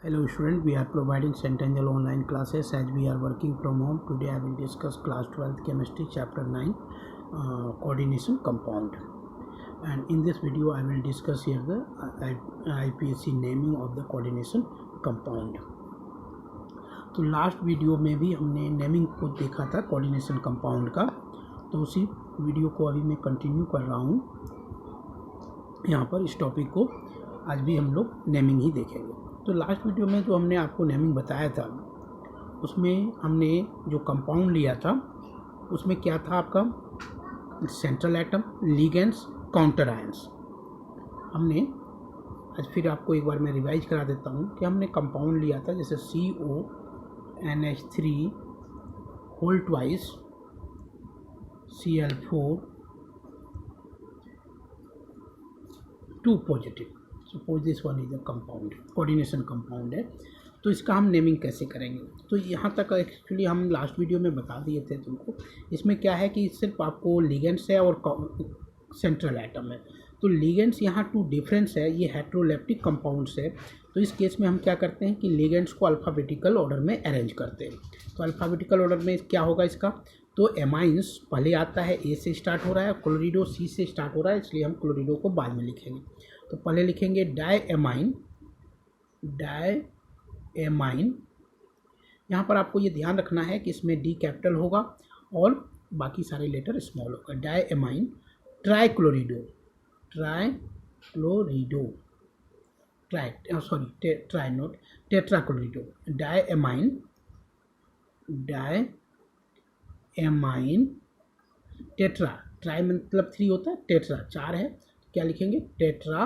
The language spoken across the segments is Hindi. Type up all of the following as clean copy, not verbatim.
Hello student, we are providing Centennial online classes as we are working from home. Today I will discuss class 12th chemistry chapter 9 coordination compound, and in this video I will discuss here the IPSC naming of the coordination compound. तो लास्ट वीडियो में भी हमने नेमिंग को देखा था कोऑर्डिनेशन कंपाउंड का, तो उसी वीडियो को अभी मैं कंटिन्यू कर रहा हूँ यहाँ पर। इस टॉपिक को आज भी हम लोग नेमिंग ही देखेंगे। तो लास्ट वीडियो में जो हमने आपको नेमिंग बताया था उसमें हमने जो कंपाउंड लिया था उसमें क्या था आपका central atom, ligands, counter ions. हमने आज फिर आपको एक बार मैं रिवाइज करा देता हूँ कि हमने कंपाउंड लिया था जैसे CONH3 whole twice Cl4 2 positive. Suppose this one is a compound, coordination compound है। तो इसका हम नेमिंग कैसे करेंगे? तो यहाँ तक एक्चुअली हम लास्ट वीडियो में बता दिए थे तुमको। इसमें क्या है कि सिर्फ आपको लिगेंड्स है और सेंट्रल एटम है। तो लिगेंड्स यहाँ टू डिफरेंस है, ये हेट्रोलेप्टिक कंपाउंड्स है। तो इस केस में हम क्या करते हैं कि लिगेंड्स को अल्फ़ाबेटिकल ऑर्डर में अरेंज करते हैं। तो अल्फ़ाबेटिकल ऑर्डर में क्या होगा इसका? तो एमाइंस पहले आता है, ए से स्टार्ट हो रहा है, क्लोरिडो सी से स्टार्ट हो रहा है, इसलिए हम क्लोरिडो को बाद में लिखेंगे। तो पहले लिखेंगे डायएमाइन। यहाँ पर आपको ये ध्यान रखना है कि इसमें डी कैपिटल होगा और बाकी सारे लेटर स्मॉल होगा। डायएमाइन। ट्राइक्लोरिडो, टेट्राक्लोरिडो। डायएमाइन टेट्रा, ट्राई मतलब 3 होता है, टेट्रा 4 है, क्या लिखेंगे? टेट्रा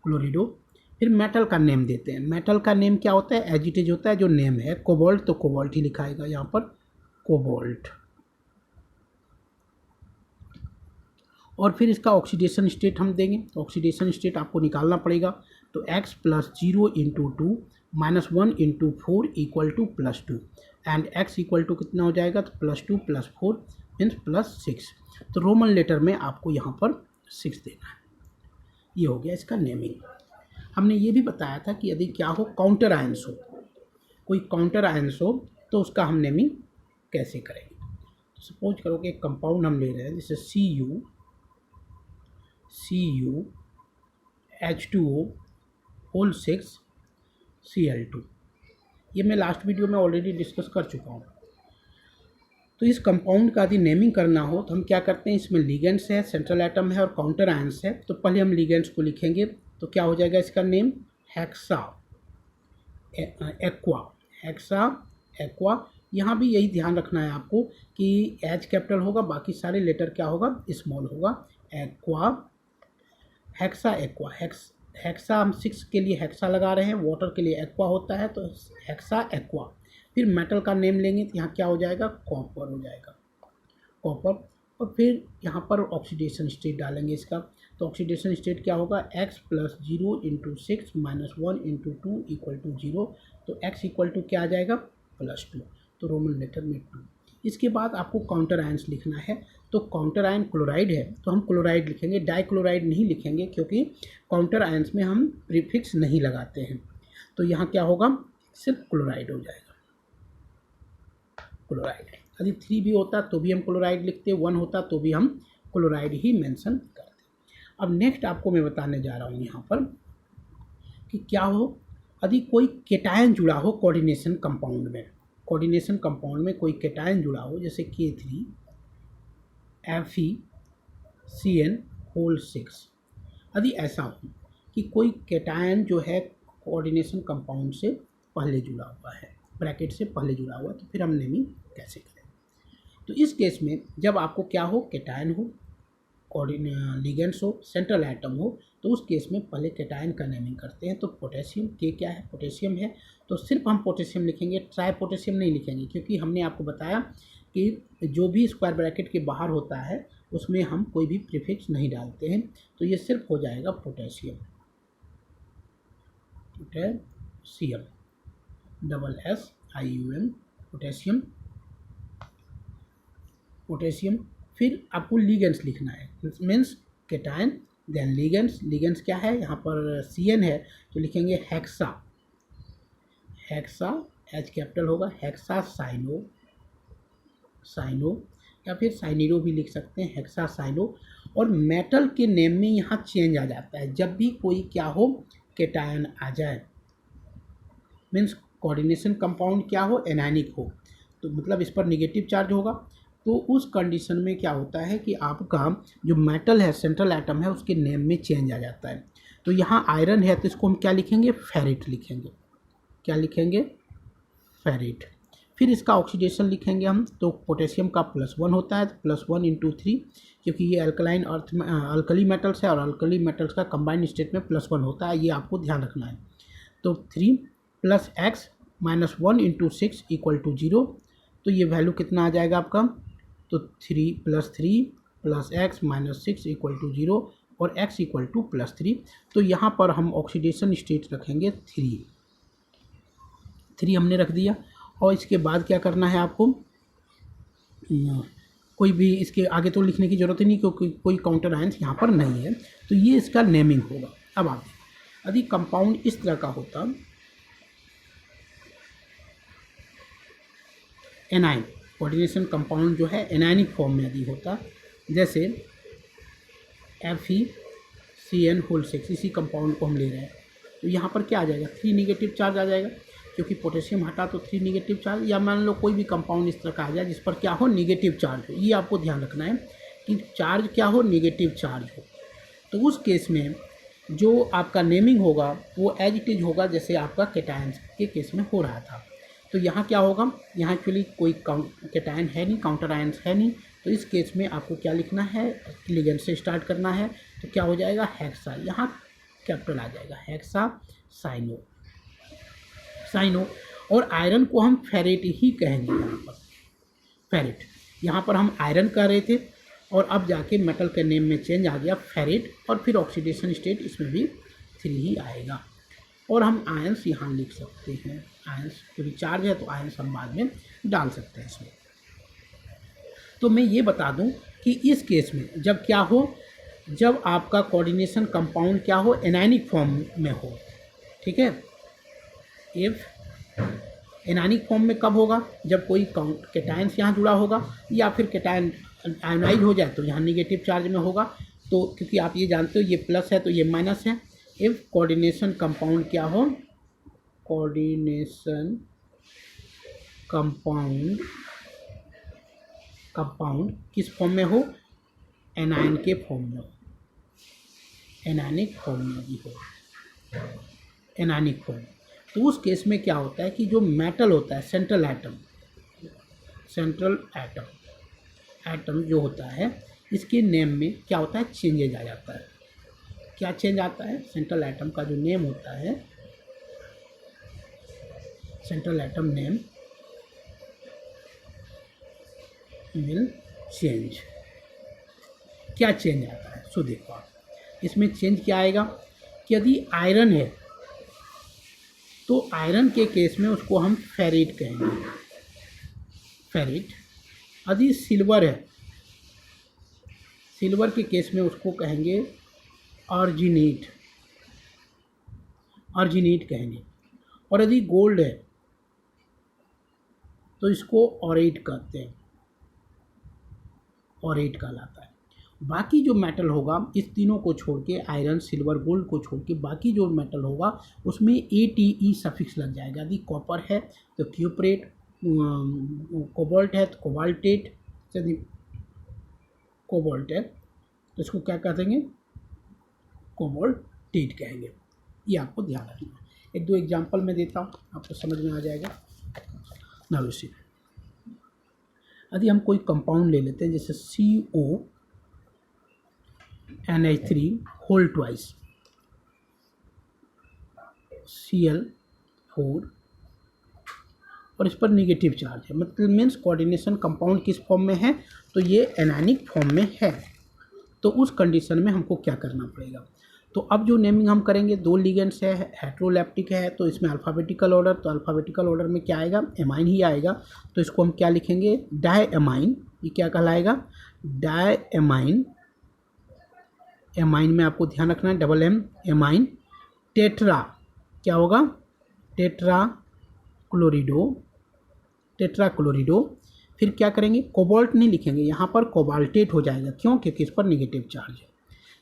क्लोरिडो। फिर मेटल का नेम देते हैं। मेटल का नेम क्या होता है? एज इट इज होता है जो नेम है। कोबाल्ट, तो कोबाल्ट ही लिखाएगा यहाँ पर, कोबाल्ट। और फिर इसका ऑक्सीडेशन स्टेट हम देंगे। तो ऑक्सीडेशन स्टेट आपको निकालना पड़ेगा। तो x + 0 × 2 - 1 × 4 = +2 and x equal to कितना हो जाएगा? तो +2 + 4 मीन्स +6। तो रोमन लेटर में आपको यहाँ पर 6 देना है। ये हो गया इसका नेमिंग। हमने ये भी बताया था कि यदि क्या हो, काउंटर आयंस हो, कोई काउंटर आयंस हो, तो उसका हम नेमिंग कैसे करेंगे? तो सपोज करो कि एक कंपाउंड हम ले रहे हैं जैसे CuH2O होल 6 Cl2। ये मैं लास्ट वीडियो में ऑलरेडी डिस्कस कर चुका हूँ। तो इस कंपाउंड का यदि नेमिंग करना हो तो हम क्या करते हैं, इसमें लिगेंड्स है, सेंट्रल एटम है और काउंटर आयंस है। तो पहले हम लिगेंड्स को लिखेंगे। तो क्या हो जाएगा इसका नेम? Hexa aqua. यहाँ भी यही ध्यान रखना है आपको कि एच कैपिटल होगा, बाकी सारे लेटर क्या होगा? स्मॉल होगा। Aqua, hexa aqua. हेक्सा हम 6 के लिए हेक्सा लगा रहे हैं, वाटर के लिए एक्वा होता है, तो हेक्सा एक्वा। फिर मेटल का नेम लेंगे तो यहाँ क्या हो जाएगा? कॉपर हो जाएगा, कॉपर। और फिर यहाँ पर ऑक्सीडेशन स्टेट डालेंगे इसका। तो ऑक्सीडेशन स्टेट क्या होगा? x + 0 × 6 - 1 × 2 = 0। तो x इक्वल टू क्या आ जाएगा? +2। तो रोमन लेटर में 2। इसके बाद आपको काउंटर आयंस लिखना है। तो काउंटर आयन क्लोराइड है तो हम क्लोराइड लिखेंगे, डाइक्लोराइड नहीं लिखेंगे, क्योंकि काउंटर आयंस में हम प्रीफिक्स नहीं लगाते हैं। तो यहाँ क्या होगा? सिर्फ क्लोराइड हो जाएगा, क्लोराइड। यदि 3 भी होता तो भी हम क्लोराइड लिखते, 1 होता तो भी हम क्लोराइड ही मेंशन करते। अब नेक्स्ट आपको मैं बताने जा रहा हूँ यहाँ पर कि क्या हो यदि कोई केटायन जुड़ा हो कोऑर्डिनेशन कंपाउंड में। कोऑर्डिनेशन कंपाउंड में कोई केटायन जुड़ा हो जैसे K3FeCN होल 6। यदि ऐसा हो कि कोई केटायन जो है कोऑर्डिनेशन कंपाउंड से पहले जुड़ा हुआ है, ब्रैकेट से पहले जुड़ा हुआ, तो फिर हम नेमिंग कैसे करें? तो इस केस में जब आपको क्या हो, केटायन हो, लिगेंड्स हो, सेंट्रल एटम हो, तो उस केस में पहले केटायन का नेमिंग करते हैं। तो पोटेशियम, के क्या है? पोटेशियम है, तो सिर्फ हम पोटेशियम लिखेंगे, ट्राई पोटेशियम नहीं लिखेंगे, क्योंकि हमने आपको बताया कि जो भी स्क्वायर ब्रैकेट के बाहर होता है उसमें हम कोई भी प्रीफिक्स नहीं डालते हैं। तो ये सिर्फ हो जाएगा पोटेशियम, SSIUM, पोटेशियम। फिर आपको लिगेंड्स लिखना है, मीन्स केटायन देन लिगेंड्स क्या है, यहाँ पर CN है तो लिखेंगे हेक्सा H कैपिटल होगा, हेक्सा साइनो या फिर साइनिडो भी लिख सकते हैं, हेक्सा साइनो। और मेटल के नेम में यहाँ चेंज आ जाता है जब भी कोई क्या हो, केटायन आ जाए, मीन्स कोऑर्डिनेशन कंपाउंड क्या हो, एनायनिक हो, तो मतलब इस पर निगेटिव चार्ज होगा। तो उस कंडीशन में क्या होता है कि आपका जो मेटल है, सेंट्रल एटम है, उसके नेम में चेंज आ जाता है। तो यहाँ आयरन है तो इसको हम क्या लिखेंगे, फेरिट लिखेंगे। क्या लिखेंगे, फेरिट। फिर इसका ऑक्सीडेशन लिखेंगे हम, तो पोटेशियम का +1 होता है, तो +1 × 3, क्योंकि ये अल्कलाइन अर्थ में अल्कली मेटल्स है और अल्कली मेटल्स का कंबाइंड स्टेट में +1 होता है, ये आपको ध्यान रखना है। तो 3 + x - 1 × 6 = 0। तो ये वैल्यू कितना आ जाएगा आपका, तो 3 + 3 + x - 6 = 0 और x = +3। तो यहाँ पर हम ऑक्सीडेशन स्टेट रखेंगे 3 हमने रख दिया। और इसके बाद क्या करना है आपको, कोई भी इसके आगे तो लिखने की ज़रूरत ही नहीं क्योंकि कोई काउंटर आयंस यहाँ पर नहीं है, तो ये इसका नेमिंग होगा। अब आगे यदि कंपाउंड इस तरह का होता, एनाइन कोऑर्डिनेशन कंपाउंड जो है एनायनिक फॉर्म में यदि होता, जैसे FeCN6, इसी कंपाउंड को हम ले रहे हैं, तो यहाँ पर क्या आ जाएगा, 3 निगेटिव चार्ज आ जाएगा, क्योंकि पोटेशियम हटा तो 3 निगेटिव चार्ज। या मान लो कोई भी कंपाउंड इस तरह का आ जाए जिस पर क्या हो, निगेटिव चार्ज हो। ये आपको ध्यान रखना है कि चार्ज क्या हो, निगेटिव चार्ज हो। तो उस केस में जो आपका नेमिंग होगा वो एज इट इज होगा जैसे आपका केटायंस के केस में हो रहा था। तो यहाँ क्या होगा, यहाँ एक्चुअली कोई केटायन है नहीं, काउंटर आयंस है नहीं, तो इस केस में आपको क्या लिखना है, लिगेंड से स्टार्ट करना है। तो क्या हो जाएगा, हेक्सा, यहाँ कैपिटल आ जाएगा, हेक्सा साइनो। और आयरन को हम फेरेट ही कहेंगे, यहाँ पर फेरेट। यहाँ पर हम आयरन कह रहे थे और अब जाके मेटल के नेम में चेंज आ गया फेरेट, और फिर ऑक्सीडेशन स्टेट इसमें भी 3 ही आएगा। और हम आयंस यहाँ लिख सकते हैं, आयंस क्योंकि चार्ज है तो आयंस हम बाद में डाल सकते हैं इसमें। तो मैं ये बता दूं कि इस केस में जब क्या हो, जब आपका कोऑर्डिनेशन कंपाउंड क्या हो, एनायनिक फॉर्म में हो, ठीक है। इफ एनायनिक फॉर्म में कब होगा, जब कोई केटायंस यहाँ जुड़ा होगा या फिर केटायन आयोनाइज हो जाए तो यहाँ निगेटिव चार्ज में होगा। तो क्योंकि आप ये जानते हो ये प्लस है तो ये माइनस है। इफ कोऑर्डिनेशन कंपाउंड क्या हो, कोऑर्डिनेशन कंपाउंड किस फॉर्म में हो, एनायन के फॉर्म में हो, एनायनिक फॉर्म में भी हो, एनायनिक फॉर्म। तो उस केस में क्या होता है कि जो मेटल होता है, सेंट्रल एटम जो होता है, इसके नेम में क्या होता है, चेंजेज आ जाता है। क्या चेंज आता है, सेंट्रल एटम का जो नेम होता है, central atom name will change. क्या चेंज आता है, सो देखो आप इसमें चेंज क्या आएगा कि यदि आयरन है तो आयरन के केस में उसको हम फेरेट कहेंगे, फेरेट। यदि सिल्वर है, सिल्वर के केस में उसको कहेंगे अर्जिनेट कहेंगे। और यदि गोल्ड है तो इसको ऑरेट कहते हैं, ऑरेट कहलाता है। बाकी जो मेटल होगा, इस तीनों को छोड़ के, आयरन सिल्वर गोल्ड को छोड़ के बाकी जो मेटल होगा उसमें ATE सफिक्स लग जाएगा। यदि कॉपर है तो क्यूपरेट, कोबाल्ट है तो कोबाल्टेट, यदि कोबाल्ट है तो इसको क्या कह देंगे, कोबाल्टेट कहेंगे। ये आपको ध्यान रखना है। 1-2 एग्जाम्पल मैं देता हूँ, आपको समझ में आ जाएगा। नवसी यदि हम कोई कंपाउंड ले लेते हैं जैसे CONH3 होल ट्वाइस Cl4 और इस पर निगेटिव चार्ज है, मतलब मीन्स कोऑर्डिनेशन कंपाउंड किस फॉर्म में है, तो ये एनायनिक फॉर्म में है। तो उस कंडीशन में हमको क्या करना पड़ेगा, तो अब जो नेमिंग हम करेंगे, 2 लिगेंड्स है, हेट्रोलैप्टिक है, तो इसमें अल्फ़ाबेटिकल ऑर्डर, तो अल्फ़ाबेटिकल ऑर्डर में क्या आएगा, एमाइन ही आएगा। तो इसको हम क्या लिखेंगे, डाई एमाइन। ये क्या कहलाएगा, डाई एमाइन एमाइन में आपको ध्यान रखना है, डबल एम, एमाइन। टेट्रा क्या होगा, टेट्रा क्लोरिडो। फिर क्या करेंगे, कोबाल्ट नहीं लिखेंगे, यहाँ पर कोबाल्टेट हो जाएगा। क्यों, क्योंकि इस पर निगेटिव चार्ज है।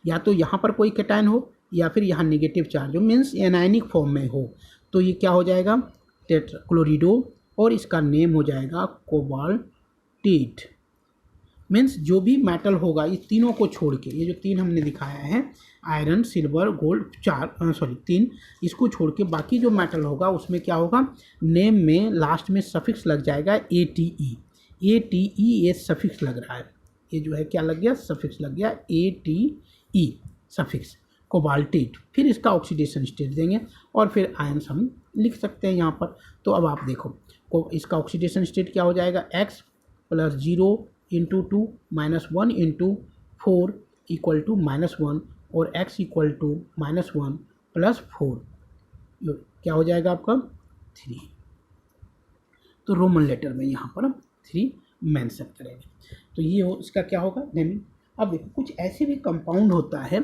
या तो यहाँ पर कोई कैटायन हो या फिर यहाँ निगेटिव चार्ज हो, मीन्स एनायनिक फॉर्म में हो, तो ये क्या हो जाएगा, टेट्रा क्लोरिडो, और इसका नेम हो जाएगा कोबाल्टेट। मीन्स जो भी मेटल होगा, ये तीनों को छोड़ के, ये जो तीन हमने दिखाया है, आयरन, सिल्वर, गोल्ड, तीन, इसको छोड़ के बाकी जो मेटल होगा उसमें क्या होगा, नेम में लास्ट में सफिक्स लग जाएगा ATE। ये सफिक्स लग रहा है, ये जो है क्या लग गया, सफिक्स लग गया, ATE सफिक्स, कोबाल्टेट। फिर इसका ऑक्सीडेशन स्टेट देंगे और फिर आयंस हम लिख सकते हैं यहाँ पर। तो अब आप देखो, इसका ऑक्सीडेशन स्टेट क्या हो जाएगा, X + 0 × 2 -1 × 4 = -1, और X = -1 + 4 क्या हो जाएगा आपका 3। तो रोमन लेटर में यहाँ पर 3 मेंशन करेंगे। तो ये इसका क्या होगा नेमिंग। अब देखो कुछ ऐसे भी कंपाउंड होता है